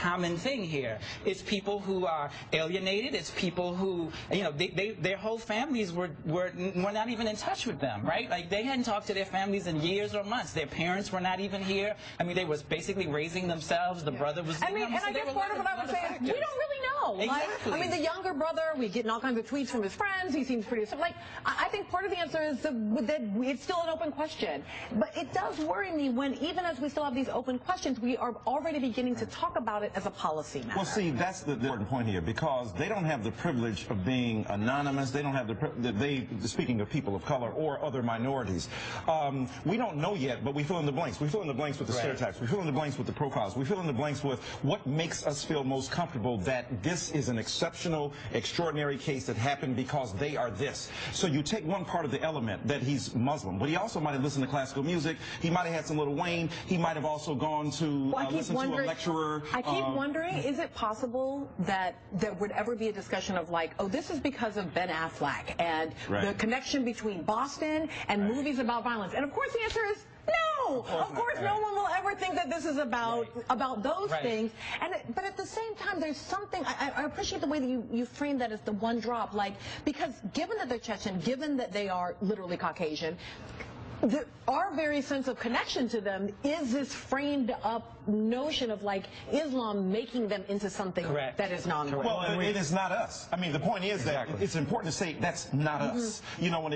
common thing here. It's people who are alienated. It's people who, you know, their whole families were not even in touch with them, right? Like, they hadn't talked to their families in years or months. Their parents were not even here. I mean, they was basically raising themselves. The brother was. I mean, and I guess part of what I would say is we don't really know. Exactly. Like, I mean, the younger brother, we get all kinds of tweets from his friends. He seems pretty. Like, I think part of the answer is that it's still an open question. But it does worry me when, even as we still have these open questions, we are already beginning to talk about it as a policy matter. Well, see, that's the important point here, because they don't have the privilege of being anonymous. They don't have speaking of people of color or other minorities. We don't know yet, but we fill in the blanks. We fill in the blanks with the stereotypes. We fill in the blanks with the profiles. We fill in the blanks with what makes us feel most comfortable that this is an exceptional, extraordinary case that happened because they are this. So you take one part of the element that he's Muslim, but he also might have listened to classical music. He might have had some Lil Wayne. He might have also gone to listen to a lecturer. I keep wondering, is it possible that there would ever be a discussion of like, oh, this is because of Ben Affleck and the connection between Boston and movies about violence? And of course the answer is no. Of course no one will ever think that this is about those things. But at the same time, there's something, I appreciate the way that you frame that as the one drop, like, because given that they're Chechen, given that they are literally Caucasian, our very sense of connection to them is this framed up notion of like Islam making them into something that is non-white. Well, it is not us. I mean, the point is that it's important to say that's not us. You know, when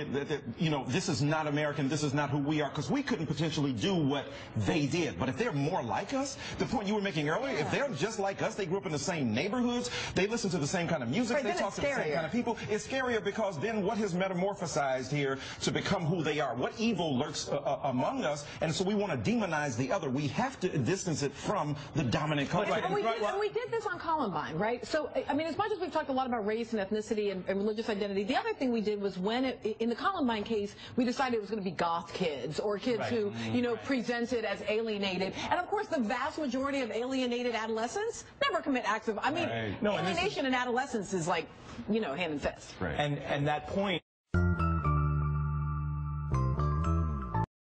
this is not American, this is not who we are, because we couldn't potentially do what they did. But if they're more like us, the point you were making earlier, if they're just like us, they grew up in the same neighborhoods, they listen to the same kind of music, they talk to the same kind of people, it's scarier, because then what has metamorphosized here to become who they are? What evil lurks among us? And so we want to demonize the other. We have to distance it from the dominant culture. And we did this on Columbine, right? So, I mean, as much as we've talked a lot about race and ethnicity and religious identity, the other thing we did was when, in the Columbine case, we decided it was going to be goth kids or kids who, you know, presented as alienated. And, of course, the vast majority of alienated adolescents never commit acts of, I mean, alienation in adolescence is like, you know, hand and fist. And that point